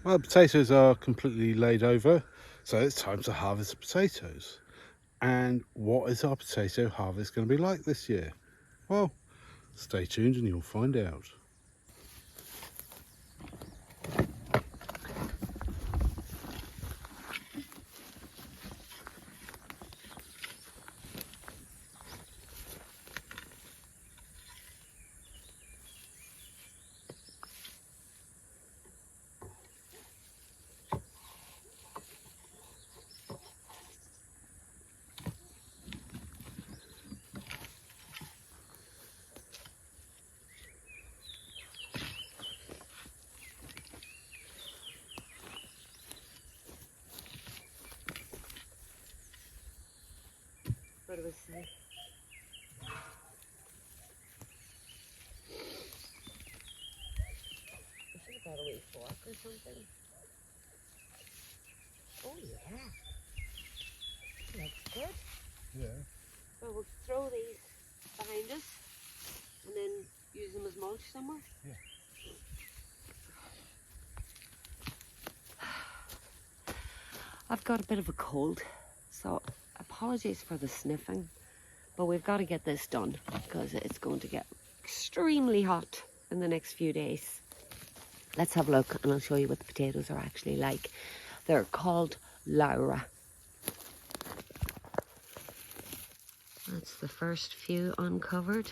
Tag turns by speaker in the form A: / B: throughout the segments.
A: Well, the potatoes are completely laid over, so it's time to harvest the potatoes. And what is our potato harvest going to be like this year? Well, stay tuned and you'll find out.
B: What do we say? I should have got a wee fork or something. Oh yeah, looks good.
A: Yeah.
B: So we'll throw these behind us and then use them as mulch somewhere.
A: Yeah.
B: I've got a bit of a cold, so apologies for the sniffing, but we've got to get this done because it's going to get extremely hot in the next few days. Let's have a look and I'll show you what the potatoes are actually like. They're called Laura. That's the first few uncovered.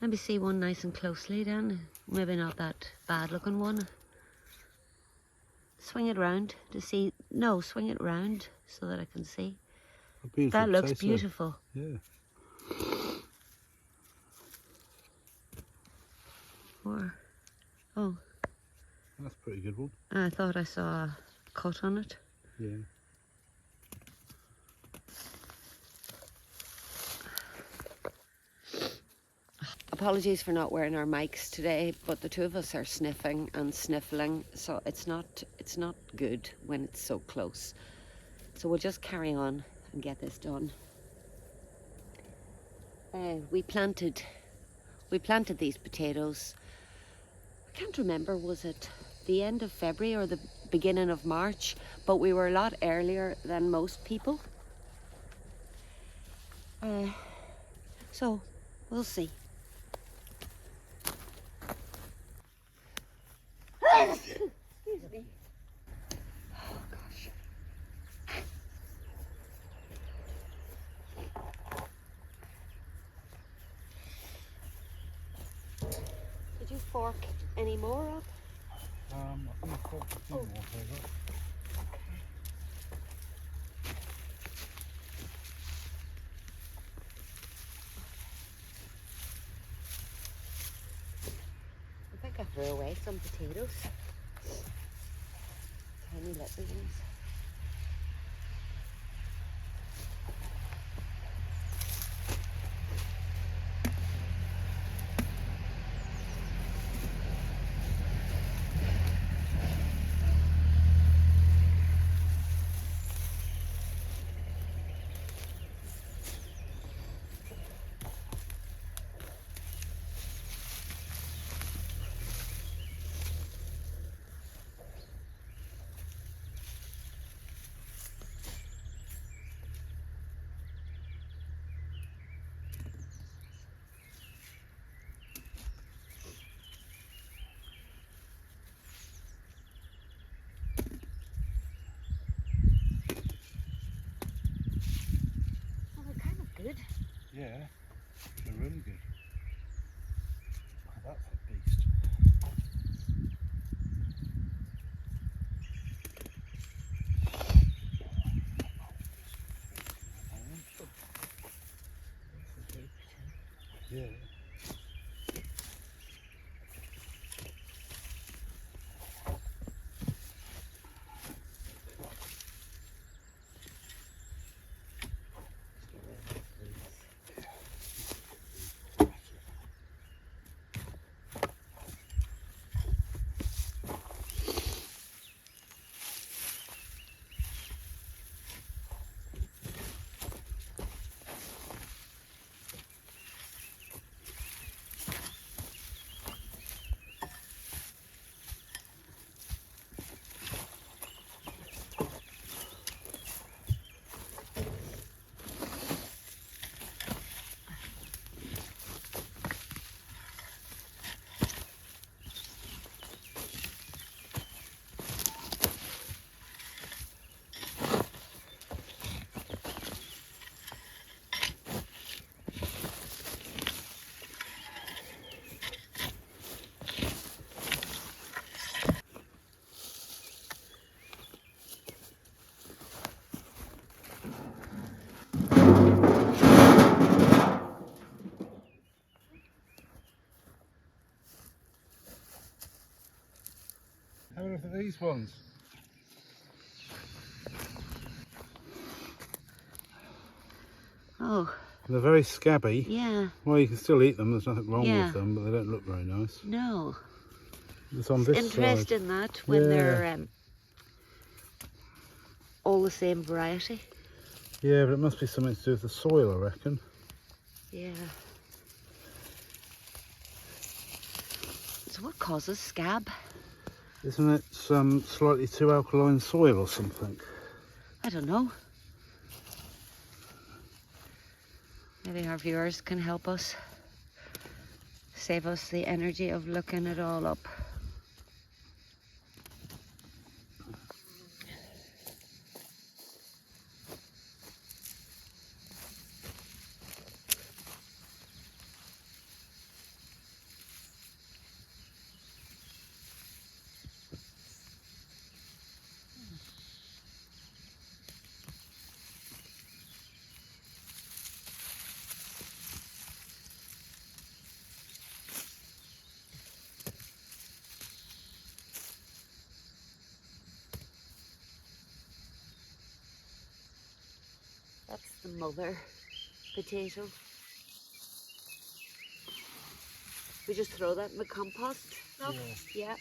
B: Let me see one nice and closely then. Maybe not that bad looking one. Swing it round to see. No, swing it round so that I can see. That looks beautiful.
A: Yeah.
B: Or, oh.
A: That's a pretty good one.
B: I thought I saw a cut on it.
A: Yeah.
B: Apologies for not wearing our mics today, but the two of us are sniffing and sniffling, so it's not good when it's so close. So we'll just carry on and get this done. We planted these potatoes. I can't remember, was it the end of February or the beginning of March? But we were a lot earlier than most people. So we'll see. Excuse me. Oh gosh. Did you fork any more up?
A: I think I've got a few more flavor.
B: I think I threw away some potatoes. Tiny little ones. Well, they're kind of good.
A: Yeah, they're really good. Oh, that's a beast. Yeah. these ones.
B: Oh,
A: They're very scabby.
B: yeah.
A: Well, you can still eat them, there's nothing wrong
B: Yeah.
A: with them, but they don't look very nice.
B: No.
A: It's on
B: It's
A: this
B: interesting
A: side.
B: that when
A: Yeah.
B: they're all the same variety.
A: Yeah, but it must be something to do with the soil, I reckon.
B: Yeah. So what causes scab?
A: Isn't it slightly too alkaline soil or something?
B: I don't know. Maybe our viewers can help us. Save us the energy of looking it all up. That's the mother potato. We just throw that in the compost? No? Yeah.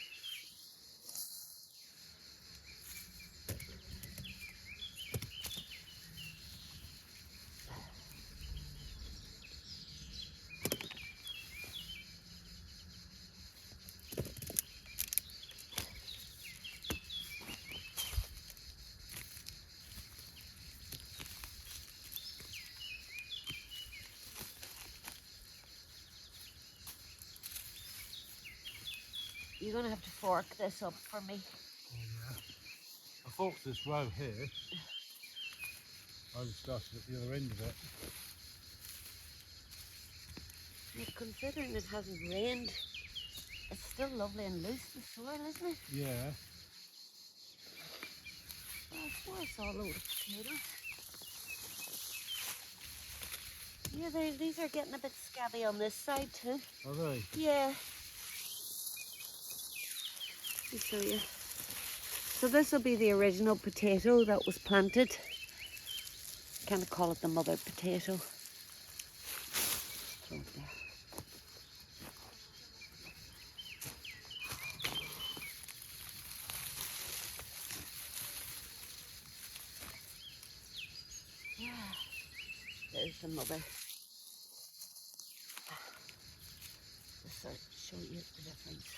B: You're going to have to fork this up for me.
A: Oh, yeah. I forked this row here. I just started at the other end of it.
B: Well, considering it hasn't rained, it's still lovely and loose, the soil, isn't it?
A: Yeah.
B: Oh, I swear I saw a load of potatoes. Yeah, these are getting a bit scabby on this side too.
A: Are they?
B: Yeah. Let me show you. So this will be the original potato that was planted. Kind of call it the mother potato. Throw it there. Yeah, there's the mother. Just to show you the difference.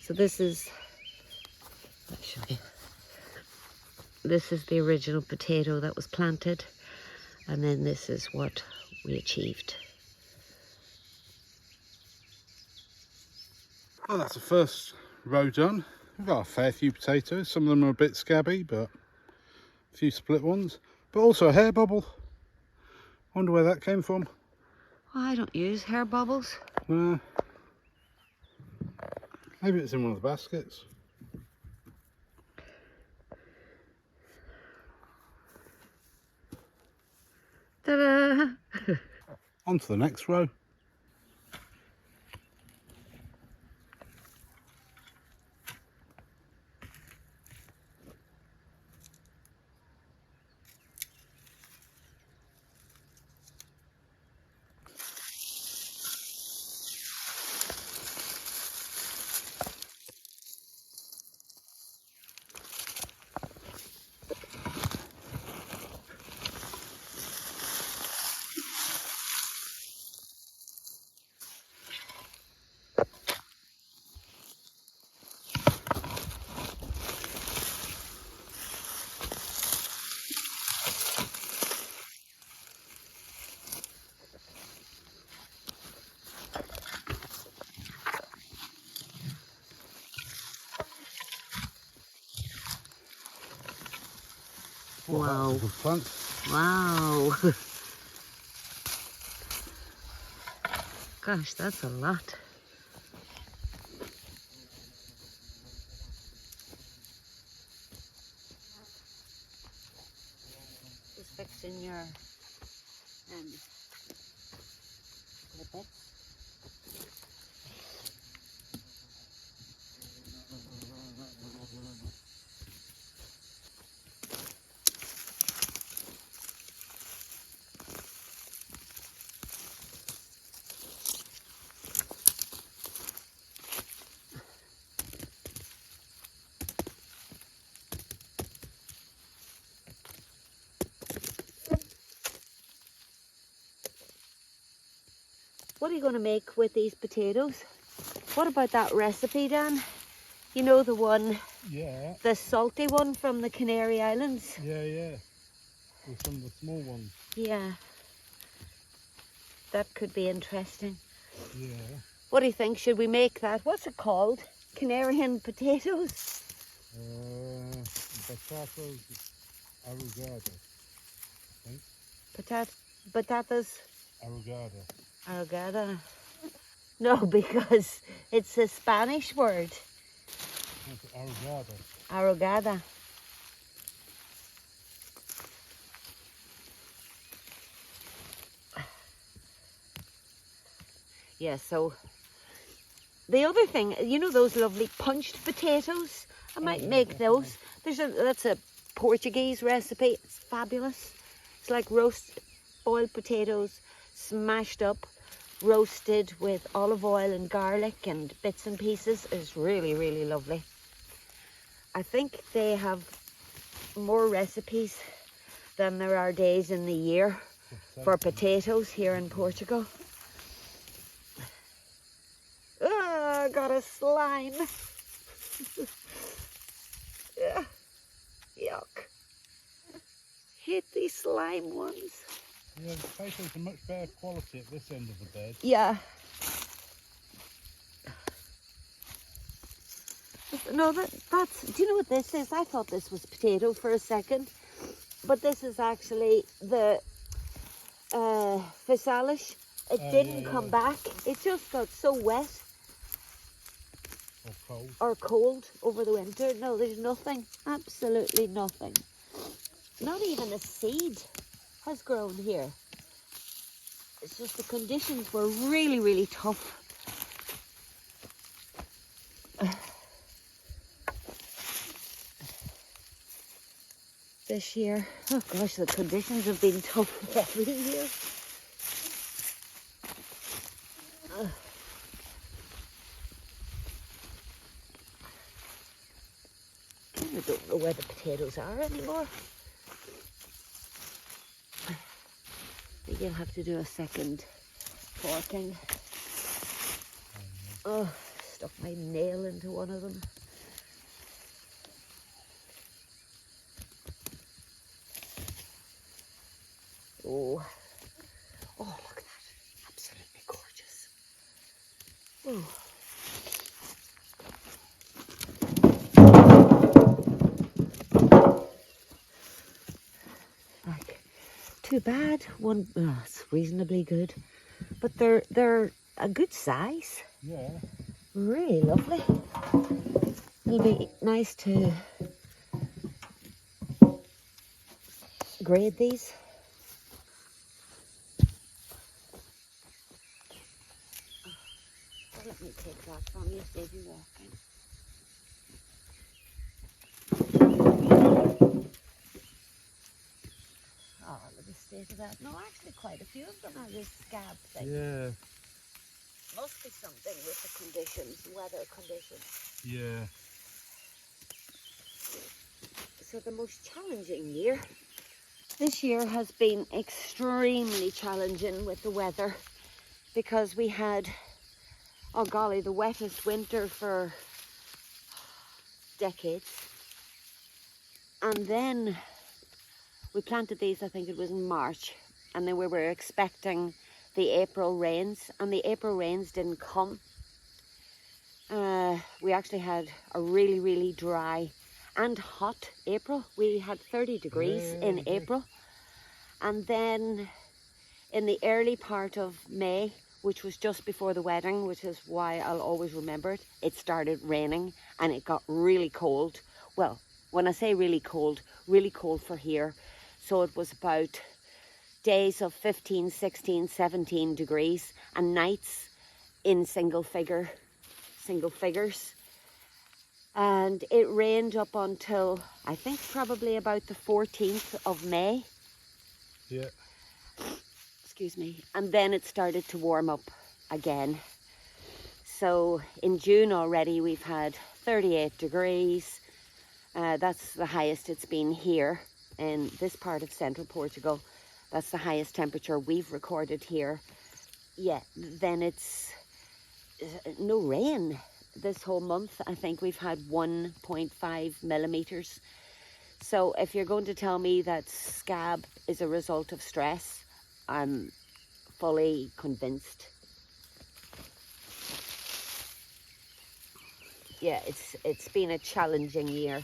B: So this is, let me show you. This is the original potato that was planted, and then this is what we achieved.
A: Well, that's the first row done. We've got a fair few potatoes. Some of them are a bit scabby, but a few split ones. But also a hair bubble. Wonder where that came from.
B: Well, I don't use hair bubbles.
A: Maybe it's in one of the baskets.
B: Ta-da!
A: On to the next row.
B: Wow.
A: Good plant.
B: Wow. Gosh, that's a lot. fixing your lippets. What are you going to make with these potatoes? What about that recipe, Dan? You know the one,
A: Yeah,
B: the salty one from the Canary Islands?
A: yeah. With some of the small ones.
B: Yeah. That could be interesting.
A: Yeah.
B: What do you think? Should we make that? What's it called? Canarian potatoes?
A: Potatoes arrugada, I think.
B: Batatas
A: Arrugada.
B: arrugada. No, because it's a Spanish word.
A: It's arrugada.
B: Arrugada. Yeah, so the other thing, you know those lovely punched potatoes? I might make those. That's a Portuguese recipe. It's fabulous. It's like roast boiled potatoes, smashed up, roasted with olive oil and garlic and bits and pieces. It's really, really lovely. I think they have more recipes than there are days in the year for potatoes here in Portugal. Ah, got a slime. Yeah. Yuck. Hate these slime ones.
A: Yeah, the potatoes are much better quality at this end of the bed.
B: Yeah. No, that's, do you know what this is? I thought this was potato for a second, but this is actually the physalis. It didn't come back. It just got so wet.
A: Or cold.
B: Or cold over the winter. No, there's nothing. Absolutely nothing. Not even a seed has grown here. It's just the conditions were really, really tough. This year. Oh gosh, the conditions have been tough every year. I don't know where the potatoes are anymore. You'll have to do a second forking. Oh, stuck my nail into one of them. Oh, look at that. Absolutely gorgeous. Oh. Like, too bad. One, it's reasonably good, but they're a good size.
A: Yeah.
B: Really lovely. It'll be nice to grade these. Oh, let me take that from you, baby walking. Oh, look at the state of that. No, actually quite a few of them are this scab thing.
A: Yeah.
B: Must be something with the conditions, weather conditions.
A: Yeah.
B: So the most challenging year. This year has been extremely challenging with the weather because we had, oh golly, the wettest winter for decades. And then we planted these, I think it was in March, and then we were expecting the April rains, and the April rains didn't come. We actually had a really, really dry and hot April. We had 30 degrees in April. And then in the early part of May, which was just before the wedding, which is why I'll always remember it, it started raining and it got really cold. Well, when I say really cold for here. So it was about days of 15, 16, 17 degrees and nights in single figures. And it rained up until, I think, probably about the 14th of May.
A: Yeah.
B: Excuse me. And then it started to warm up again. So in June already we've had 38 degrees. That's the highest it's been here in this part of central Portugal. That's the highest temperature we've recorded here. Yeah, then it's no rain this whole month. I think we've had 1.5 millimeters. So if you're going to tell me that scab is a result of stress, I'm fully convinced. Yeah, it's been a challenging year.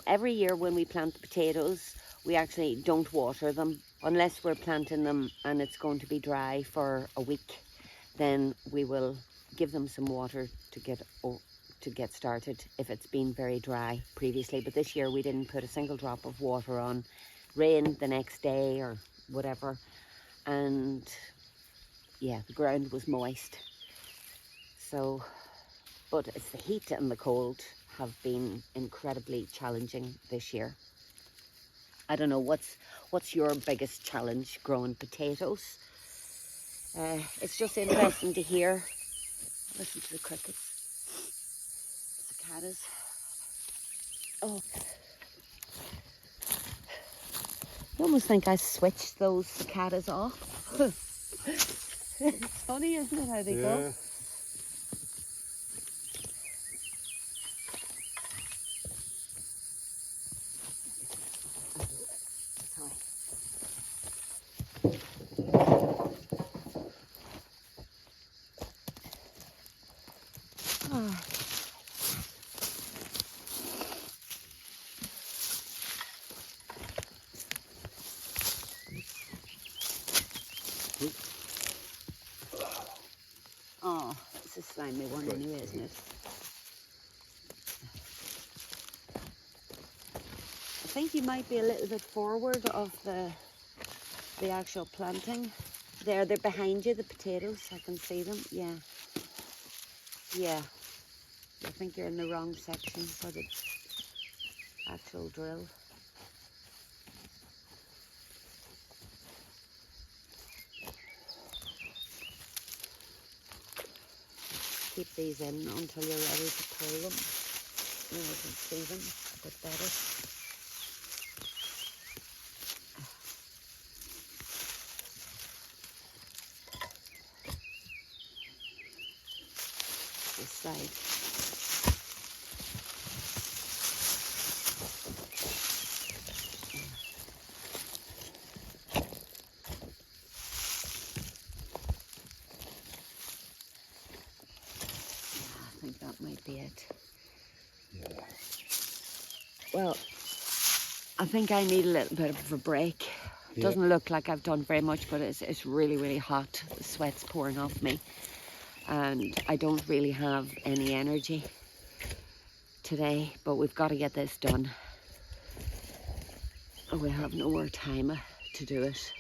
B: Every year when we plant the potatoes, we actually don't water them unless we're planting them and it's going to be dry for a week. Then we will give them some water to get started if it's been very dry previously. But this year we didn't put a single drop of water on. Rain the next day or whatever, and yeah, the ground was moist. So, but it's the heat and the cold have been incredibly challenging this year. I don't know, what's your biggest challenge growing potatoes? It's just interesting to hear. Listen to the crickets, cicadas. Oh, you almost think I switched those cicadas off. It's funny, isn't it, how they go? Oh. Oh, it's a slimy one anyway, isn't it? I think you might be a little bit forward of the actual planting. They're behind you, the potatoes. I can see them. Yeah. Yeah. I think you're in the wrong section for the actual drill. Keep these in until you're ready to pull them. You can see them a bit better. This side. I think that might be it.
A: Yeah.
B: Well, I think I need a little bit of a break. It doesn't look like I've done very much, but it's really, really hot. The sweat's pouring off me. And I don't really have any energy today, but we've got to get this done. We have no more time to do it.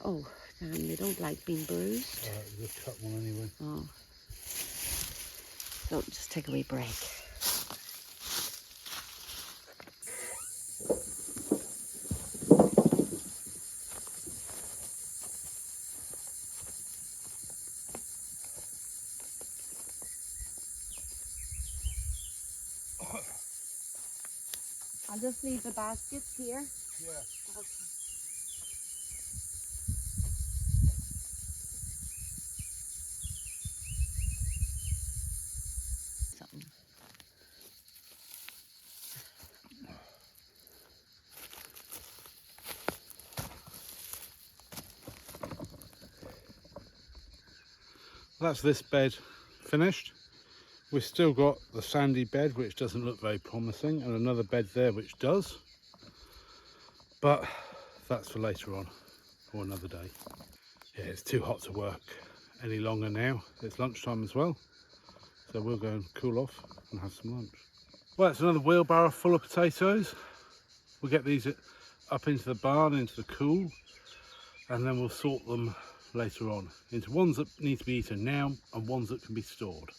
B: Oh, damn, they don't like being bruised.
A: We'll cut one anyway.
B: Oh. So just take a wee break. I'll just leave the baskets here.
A: Yeah.
B: Okay. Something.
A: That's this bed finished. We've still got the sandy bed, which doesn't look very promising, and another bed there which does, but that's for later on or another day. Yeah, it's too hot to work any longer now. It's lunchtime as well, so we'll go and cool off and have some lunch. Well, it's another wheelbarrow full of potatoes. We'll get these up into the barn, into the cool, and then we'll sort them later on into ones that need to be eaten now and ones that can be stored.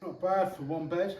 A: Not bad for one bed.